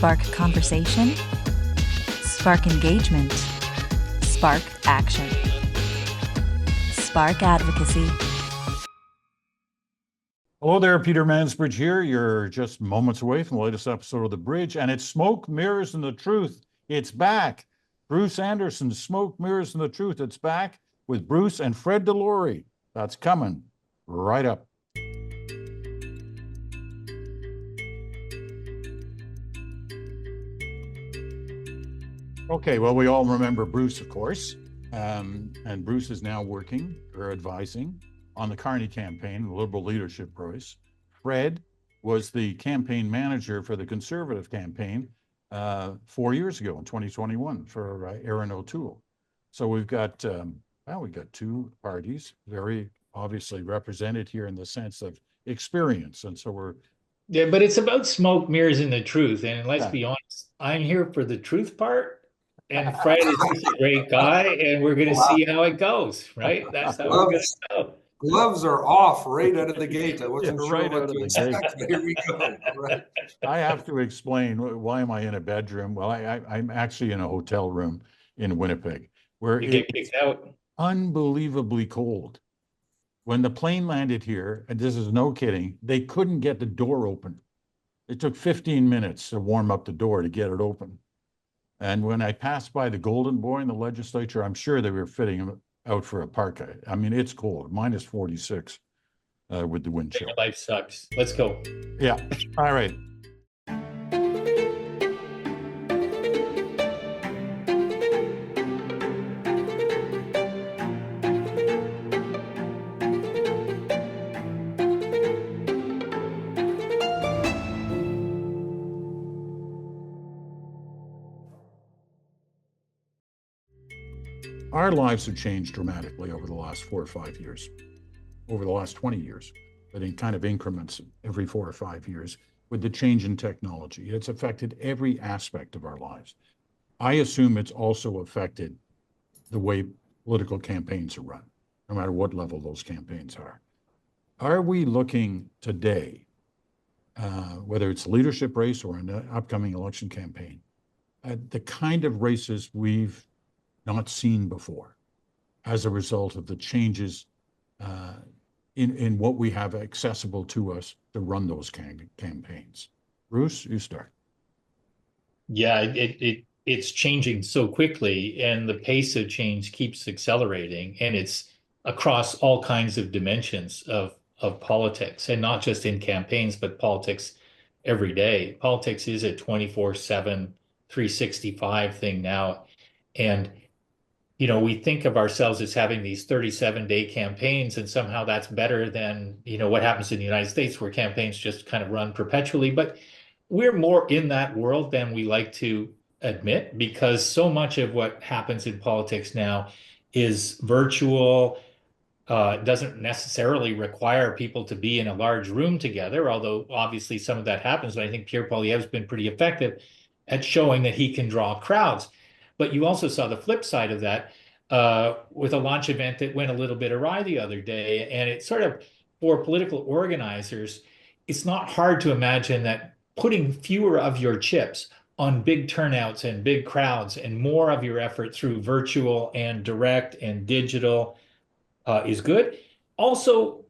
Spark conversation, spark engagement, spark action, spark advocacy. Hello there, Peter Mansbridge here. You're just moments away from the latest episode of The Bridge, and it's Smoke, Mirrors, and the Truth. It's back. Bruce Anderson's Smoke, Mirrors, and the Truth. It's back with Bruce and Fred DeLorey. That's coming right up. Okay, well, we all remember Bruce, of course, and Bruce is now working or advising on the Carney campaign, the Liberal leadership race. Fred was the campaign manager for the Conservative campaign 4 years ago in 2021 for Erin O'Toole. So we've got two parties very obviously represented here in the sense of experience, and so we're. Yeah, but it's about smoke, mirrors, and the truth. And let's be honest, I'm here for the truth part. And Fred is just a great guy, and we're going to see how it goes, right? That's how we're going to go. Gloves are off right out of the gate. I wasn't sure right what out to of the expect. gate. Here we go. Right. I have to explain, why am I in a bedroom? Well, I'm actually in a hotel room in Winnipeg, where You get kicked out. Unbelievably cold. When the plane landed here, and this is no kidding, they couldn't get the door open. It took 15 minutes to warm up the door to get it open. And when I passed by the Golden Boy in the legislature, I'm sure they were fitting him out for a parka. I mean, it's cold, minus 46 with the wind chill. Your life sucks. Let's go. Yeah. All right. Our lives have changed dramatically over the last 4 or 5 years, over the last 20 years, but in kind of increments every 4 or 5 years with the change in technology. It's affected every aspect of our lives. I assume it's also affected the way political campaigns are run, no matter what level those campaigns are. Are we looking today, whether it's a leadership race or an upcoming election campaign, at the kind of races we've not seen before as a result of the changes in what we have accessible to us to run those campaigns? Bruce, you start. Yeah, it's changing so quickly, and the pace of change keeps accelerating, and it's across all kinds of dimensions of politics, and not just in campaigns, but politics every day. Politics is a 24/7, 365 thing now. And we think of ourselves as having these 37-day campaigns, and somehow that's better than, what happens in the United States, where campaigns just kind of run perpetually. But we're more in that world than we like to admit, because so much of what happens in politics now is virtual. It doesn't necessarily require people to be in a large room together, although obviously some of that happens. But I think Pierre Poilievre's been pretty effective at showing that he can draw crowds. But you also saw the flip side of that with a launch event that went a little bit awry the other day. And it's sort of, for political organizers, it's not hard to imagine that putting fewer of your chips on big turnouts and big crowds and more of your effort through virtual and direct and digital is good. Also,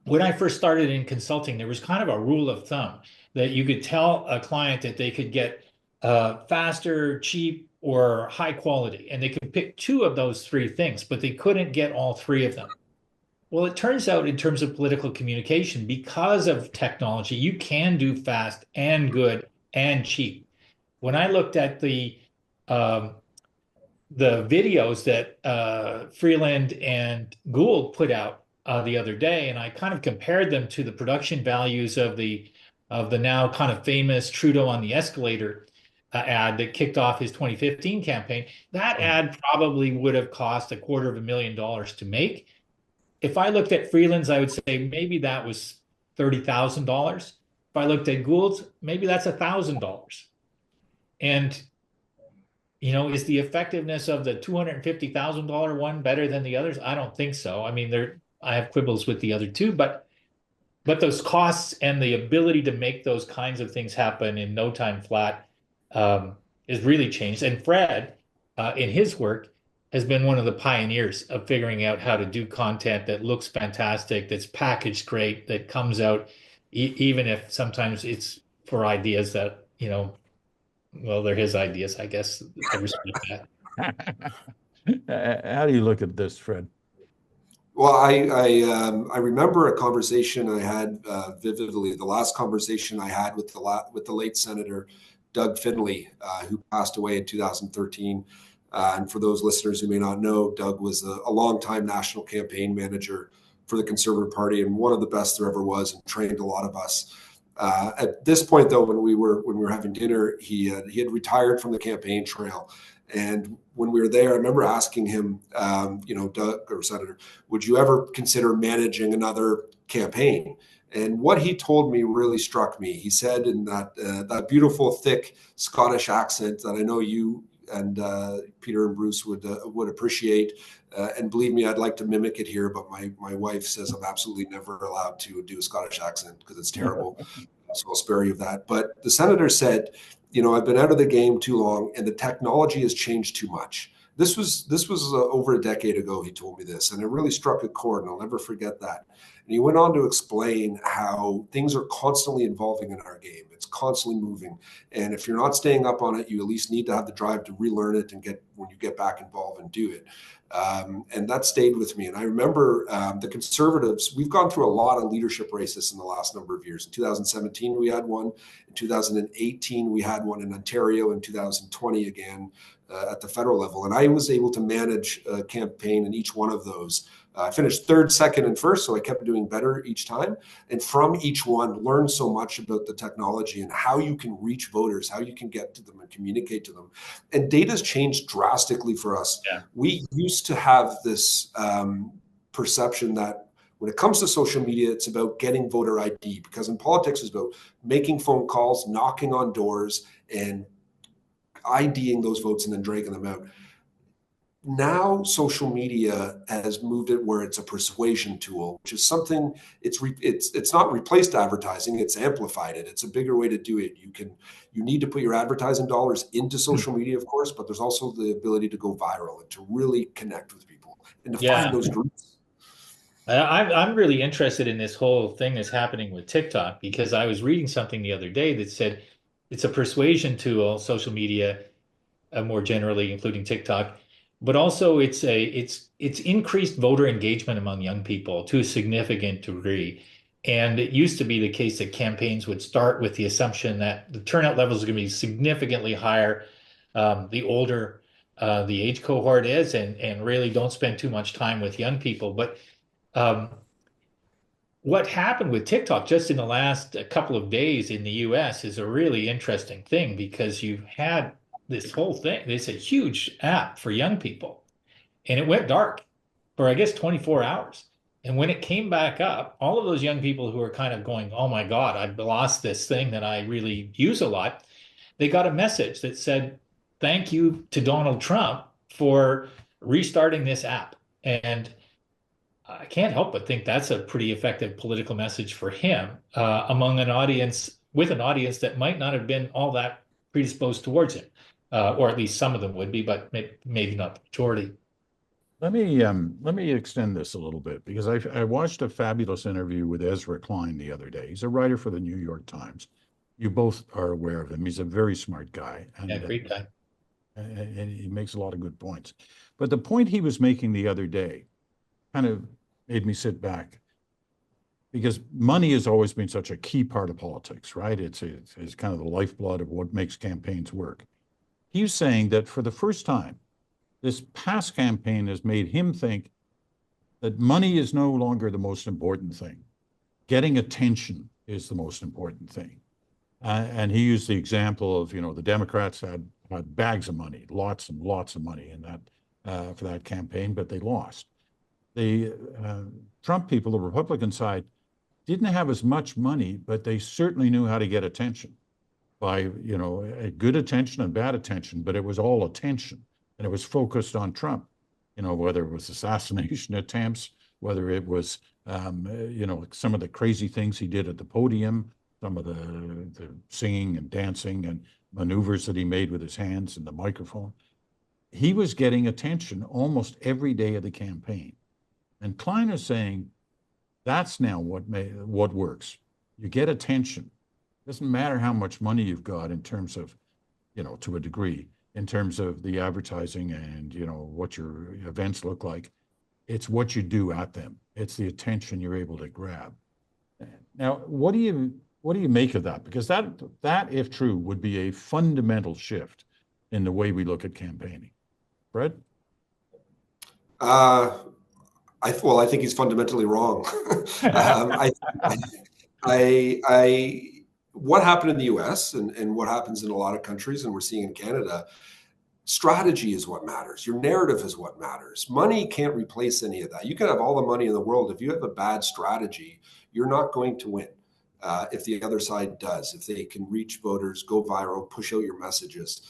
when I first started in consulting, there was kind of a rule of thumb that you could tell a client that they could get faster, cheap, or high quality, and they could pick 2 of those 3 things, but they couldn't get all 3 of them. Well, it turns out, in terms of political communication, because of technology, you can do fast and good and cheap. When I looked at the videos that Freeland and Gould put out the other day, and I kind of compared them to the production values of the now kind of famous Trudeau on the escalator ad that kicked off his 2015 campaign, that ad probably would have cost $250,000 to make. If I looked at Freeland's, I would say maybe that was $30,000. If I looked at Gould's, maybe that's $1,000. And, is the effectiveness of the $250,000 one better than the others? I don't think so. I mean, I have quibbles with the other 2, but but those costs and the ability to make those kinds of things happen in no time flat is really changed. And Fred, in his work, has been one of the pioneers of figuring out how to do content that looks fantastic, that's packaged great, that comes out, even if sometimes it's for ideas that, well, they're his ideas, I guess. I respect that. How do you look at this, Fred? Well, I remember a conversation I had vividly. The last conversation I had with the late Senator Doug Findlay, who passed away in 2013. And for those listeners who may not know, Doug was a longtime national campaign manager for the Conservative Party and one of the best there ever was, and trained a lot of us. At this point, though, when we were having dinner, he had retired from the campaign trail. And when we were there, I remember asking him, Doug or Senator, would you ever consider managing another campaign? And what he told me really struck me. He said in that beautiful, thick Scottish accent that I know you and Peter and Bruce would appreciate. And believe me, I'd like to mimic it here, but my wife says I'm absolutely never allowed to do a Scottish accent because it's terrible. So I'll spare you of that. But the senator said, I've been out of the game too long, and the technology has changed too much. This was over a decade ago. He told me this, and it really struck a chord, and I'll never forget that. And he went on to explain how things are constantly evolving in our game. It's constantly moving, and if you're not staying up on it, you at least need to have the drive to relearn it and when you get back involved and do it. And that stayed with me. And I remember the Conservatives, we've gone through a lot of leadership races in the last number of years. In 2017, we had one. In 2018, we had one in Ontario. In 2020, again, at the federal level. And I was able to manage a campaign in each one of those. I finished third, second, and first, so I kept doing better each time. And from each one, learned so much about the technology and how you can reach voters, how you can get to them and communicate to them. And data's changed drastically for us. Yeah. We used to have this perception that when it comes to social media, it's about getting voter ID, because in politics, it's about making phone calls, knocking on doors, and IDing those votes and then dragging them out. Now, social media has moved it where it's a persuasion tool, which is something. It's not replaced advertising; it's amplified it. It's a bigger way to do it. You need to put your advertising dollars into social media, of course, but there's also the ability to go viral and to really connect with people and to find those groups. I'm really interested in this whole thing that's happening with TikTok, because I was reading something the other day that said it's a persuasion tool, social media, more generally, including TikTok. But also it's increased voter engagement among young people to a significant degree. And it used to be the case that campaigns would start with the assumption that the turnout levels are going to be significantly higher the older the age cohort is, and really don't spend too much time with young people. But what happened with TikTok just in the last couple of days in the US is a really interesting thing, because you've had this whole thing. It's a huge app for young people, and it went dark for, I guess, 24 hours. And when it came back up, all of those young people who are kind of going, oh my God, I've lost this thing that I really use a lot, they got a message that said, thank you to Donald Trump for restarting this app. And I can't help but think that's a pretty effective political message for him among an audience, with an audience that might not have been all that predisposed towards him. Or at least some of them would be, but maybe not the majority. Let me extend this a little bit, because I watched a fabulous interview with Ezra Klein the other day. He's a writer for the New York Times. You both are aware of him. He's a very smart guy. And, great guy. And he makes a lot of good points. But the point he was making the other day kind of made me sit back, because money has always been such a key part of politics, right? It's kind of the lifeblood of what makes campaigns work. He's saying that for the first time, this past campaign has made him think that money is no longer the most important thing. Getting attention is the most important thing. And he used the example of, the Democrats had bags of money, lots and lots of money in that for that campaign, but they lost. The Trump people, the Republican side, didn't have as much money, but they certainly knew how to get attention by, a good attention and bad attention, but it was all attention, and it was focused on Trump, whether it was assassination attempts, whether it was Some of the crazy things he did at the podium, some of the singing and dancing and maneuvers that he made with his hands and the microphone. He was getting attention almost every day of the campaign. And Klein is saying, that's now what works. You get attention. Doesn't matter how much money you've got in terms of, to a degree, in terms of the advertising and, what your events look like. It's what you do at them. It's the attention you're able to grab. Now, what do you make of that? Because that, if true, would be a fundamental shift in the way we look at campaigning. Fred? I think he's fundamentally wrong. What happened in the US and what happens in a lot of countries, and we're seeing in Canada, strategy is what matters. Your narrative is what matters. Money can't replace any of that. You can have all the money in the world. If you have a bad strategy, you're not going to win. If the other side does, if they can reach voters, go viral, push out your messages,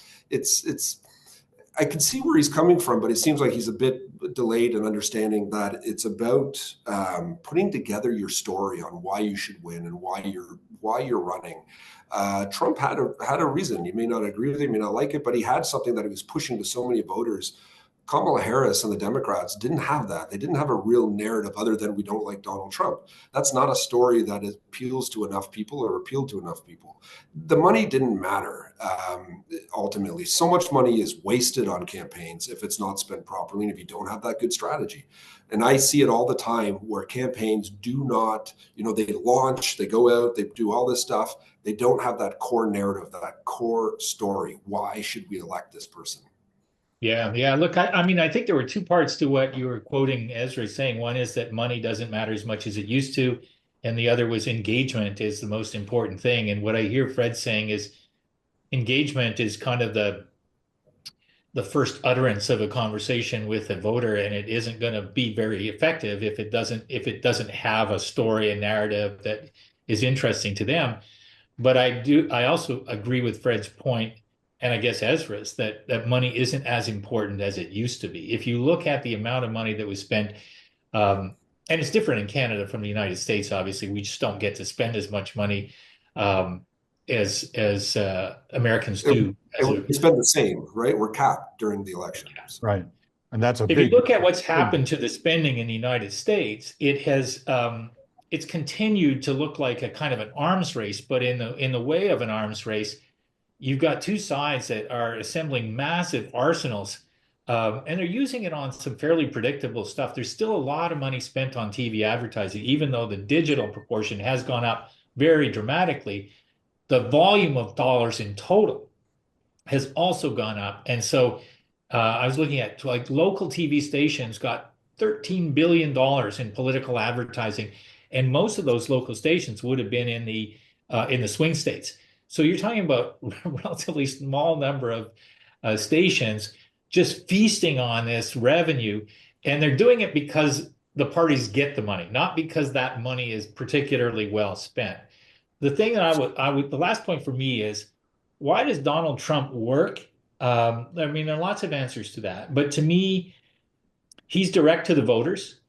I can see where he's coming from, but it seems like he's a bit delayed in understanding that it's about putting together your story on why you should win and why you're running. Trump had a reason. You may not agree with it, you may not like it, but he had something that he was pushing to so many voters. Kamala Harris and the Democrats didn't have that. They didn't have a real narrative other than we don't like Donald Trump. That's not a story that appeals to enough people or appealed to enough people. The money didn't matter ultimately. So much money is wasted on campaigns if it's not spent properly and if you don't have that good strategy. And I see it all the time where campaigns do not, they launch, they go out, they do all this stuff. They don't have that core narrative, that core story. Why should we elect this person? Yeah. Look, I think there were two parts to what you were quoting Ezra saying. One is that money doesn't matter as much as it used to, and the other was engagement is the most important thing. And what I hear Fred saying is engagement is kind of the first utterance of a conversation with a voter, and it isn't going to be very effective if it doesn't have a story, a narrative that is interesting to them. But I also agree with Fred's point, and I guess Ezra's, that money isn't as important as it used to be. If you look at the amount of money that was spent, and it's different in Canada from the United States, obviously, we just don't get to spend as much money as Americans do. We spend the same, right? We're capped during the elections. Right. And that's if you look at what's happened to the spending in the United States, it has it's continued to look like a kind of an arms race, but in the way of an arms race, you've got two sides that are assembling massive arsenals, and they're using it on some fairly predictable stuff. There's still a lot of money spent on TV advertising, even though the digital proportion has gone up very dramatically. The volume of dollars in total has also gone up. And so I was looking at like local TV stations got $13 billion in political advertising, and most of those local stations would have been in the swing states. So you're talking about a relatively small number of stations just feasting on this revenue, and they're doing it because the parties get the money, not because that money is particularly well spent. The thing that the last point for me is, why does Donald Trump work? There are lots of answers to that, but to me, he's direct to the voters.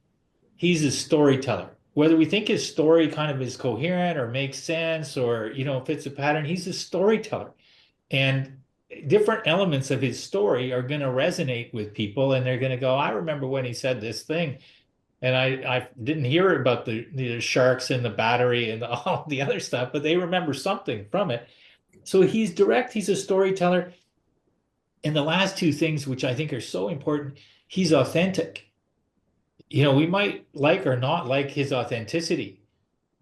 He's a storyteller. Whether we think his story kind of is coherent or makes sense or, fits a pattern, he's a storyteller. And different elements of his story are going to resonate with people, and they're going to go, I remember when he said this thing. And I didn't hear about the sharks and the battery and all the other stuff, but they remember something from it. So he's direct, he's a storyteller. And the last two things, which I think are so important, he's authentic. We might like or not like his authenticity,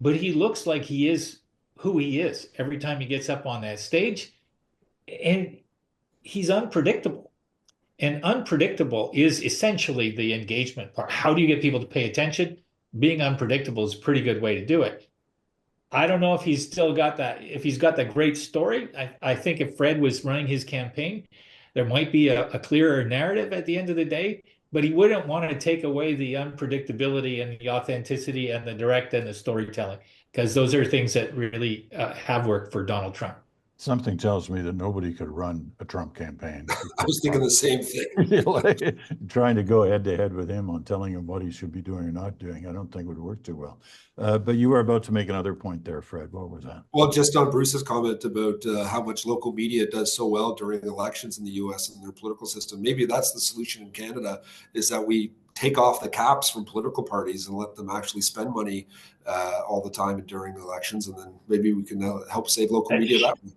but he looks like he is who he is every time he gets up on that stage. And he's unpredictable. And unpredictable is essentially the engagement part. How do you get people to pay attention? Being unpredictable is a pretty good way to do it. I don't know if he's still got that, if he's got that great story. I think if Fred was running his campaign, there might be a clearer narrative at the end of the day, but he wouldn't want to take away the unpredictability and the authenticity and the direct and the storytelling, because those are things that really have worked for Donald Trump. Something tells me that nobody could run a Trump campaign. I was thinking the same thing. Like, trying to go head to head with him on telling him what he should be doing or not doing, I don't think would work too well. But you were about to make another point there, Fred. What was that? Well, just on Bruce's comment about how much local media does so well during elections in the US and their political system, maybe that's the solution in Canada, is that we take off the caps from political parties and let them actually spend money all the time during the elections, and then maybe we can help save local media that way.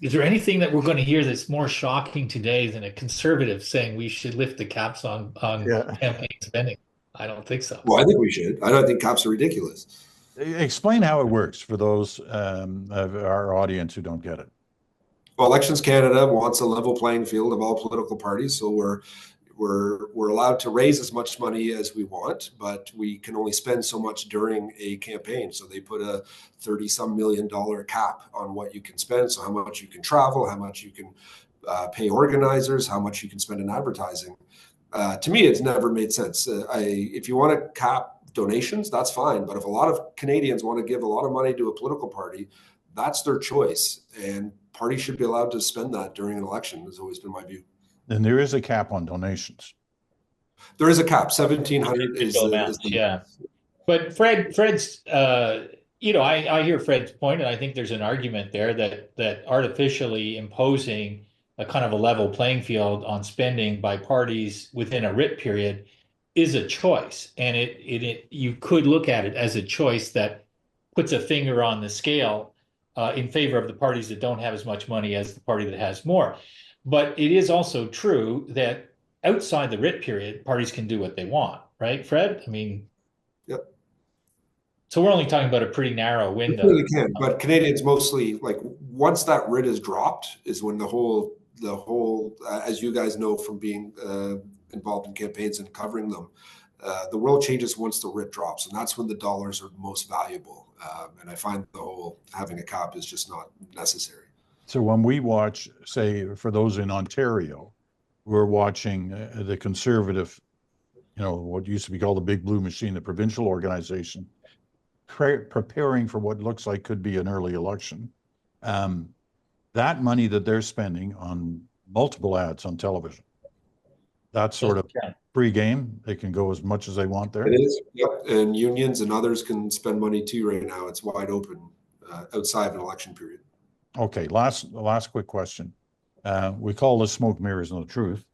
Is there anything that we're going to hear that's more shocking today than a conservative saying we should lift the caps on campaign spending? I don't think so. Well, I think we should. I don't think caps are ridiculous. Explain how it works for those of our audience who don't get it. Well, Elections Canada wants a level playing field of all political parties, so we're allowed to raise as much money as we want, but we can only spend so much during a campaign. So they put a $30-some million cap on what you can spend. So how much you can travel, how much you can pay organizers, how much you can spend in advertising. To me, it's never made sense. If you want to cap donations, that's fine. But if a lot of Canadians want to give a lot of money to a political party, that's their choice. And parties should be allowed to spend that during an election, has always been my view. And there is a cap on donations. There is a cap. 1,700 is the yeah. But Fred's, I hear Fred's point, and I think there's an argument there that artificially imposing a kind of a level playing field on spending by parties within a writ period is a choice, and you could look at it as a choice that puts a finger on the scale in favor of the parties that don't have as much money as the party that has more. But it is also true that outside the writ period, parties can do what they want, right, Fred? I mean, yep. So we're only talking about a pretty narrow window. We really can, but Canadians mostly, like, once that writ is dropped is when the whole, as you guys know from being involved in campaigns and covering them, the world changes once the writ drops, and that's when the dollars are most valuable. And I find the whole having a cap is just not necessary. So when we watch, say, for those in Ontario, we're watching the Conservative, what used to be called the Big Blue Machine, the provincial organization, preparing for what looks like could be an early election. That money that they're spending on multiple ads on television, that's sort of free game. They can go as much as they want there. It is, yep. And unions and others can spend money too right now. It's wide open outside of an election period. Okay, last quick question. We call this smoke mirrors and the truth.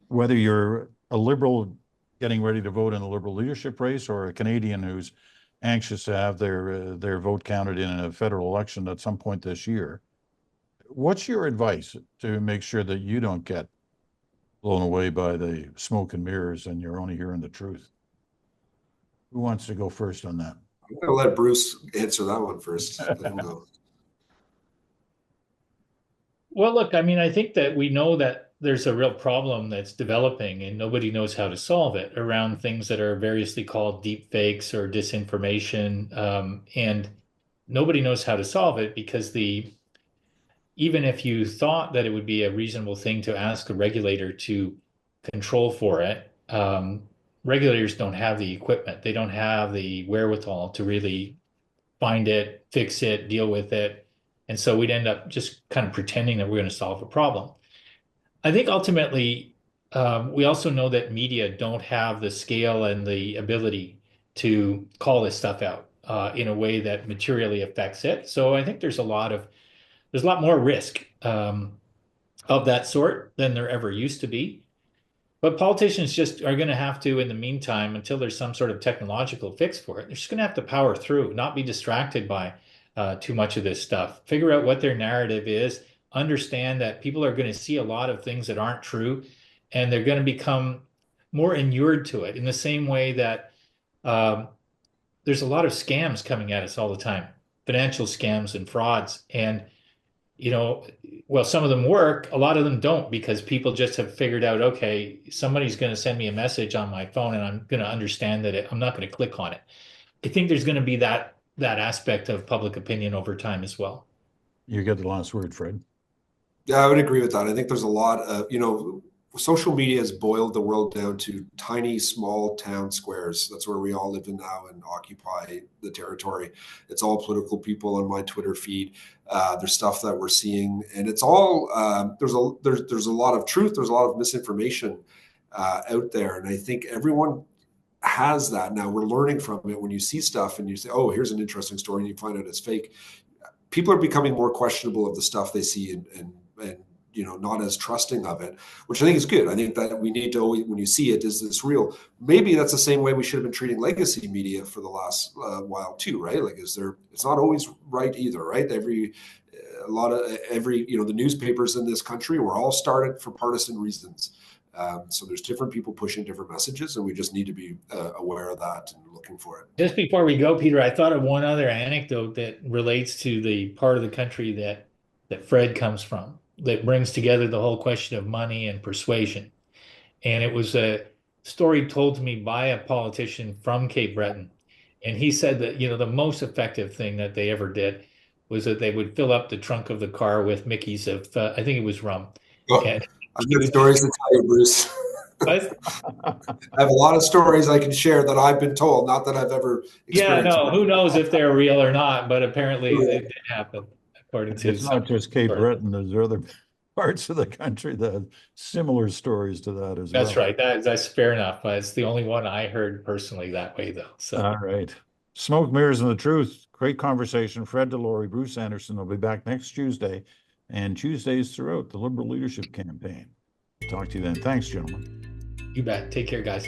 Whether you're a Liberal getting ready to vote in a Liberal leadership race or a Canadian who's anxious to have their vote counted in a federal election at some point this year, what's your advice to make sure that you don't get blown away by the smoke and mirrors and you're only hearing the truth? Who wants to go first on that? I'm going to let Bruce answer that one first. Let him go. Well, look, I mean, I think that we know that there's a real problem that's developing and nobody knows how to solve it around things that are variously called deep fakes or disinformation. And nobody knows how to solve it because even if you thought that it would be a reasonable thing to ask a regulator to control for it, regulators don't have the equipment. They don't have the wherewithal to really find it, fix it, deal with it. And so we'd end up just kind of pretending that we're going to solve a problem. I think ultimately, we also know that media don't have the scale and the ability to call this stuff out in a way that materially affects it. So I think there's a lot more risk of that sort than there ever used to be. But politicians just are going to have to, in the meantime, until there's some sort of technological fix for it, they're just going to have to power through, not be distracted by too much of this stuff, figure out what their narrative is, understand that people are going to see a lot of things that aren't true, and they're going to become more inured to it in the same way that there's a lot of scams coming at us all the time, financial scams and frauds. And, well, some of them work, a lot of them don't, because people just have figured out, okay, somebody's going to send me a message on my phone and I'm going to understand that I'm not going to click on it. I think there's going to be that aspect of public opinion over time as well. You get the last word, Fred. Yeah, I would agree with that. I think there's a lot of, social media has boiled the world down to tiny, small town squares. That's where we all live in now and occupy the territory. It's all political people on my Twitter feed. There's stuff that we're seeing, and it's all there's a lot of truth. There's a lot of misinformation out there, and I think everyone has that now. We're learning from it. When you see stuff and you say, "Oh, here's an interesting story," and you find out it's fake, people are becoming more questionable of the stuff they see and not as trusting of it, which I think is good. I think that we need to always, when you see it, is this real? Maybe that's the same way we should have been treating legacy media for the last while too, right? Like, it's not always right either, right? The newspapers in this country were all started for partisan reasons. So there's different people pushing different messages, and we just need to be aware of that and looking for it. Just before we go, Peter, I thought of one other anecdote that relates to the part of the country that Fred comes from, that brings together the whole question of money and persuasion. And it was a story told to me by a politician from Cape Breton. And he said that, the most effective thing that they ever did was that they would fill up the trunk of the car with Mickeys of, I think it was rum. Oh, and I've got stories to tell you, Bruce. I have a lot of stories I can share that I've been told, not that I've ever experienced. Yeah, no, who knows if they're real or not, but apparently it did happen, according to It's not just Cape Breton, there's other parts of the country that have similar stories to that as well. That's right. That's fair enough. But it's the only one I heard personally that way, though. So, all right. Smoke, Mirrors, and the Truth. Great conversation. Fred DeLorey, Bruce Anderson will be back next Tuesday and Tuesdays throughout the Liberal Leadership Campaign. Talk to you then. Thanks, gentlemen. You bet. Take care, guys.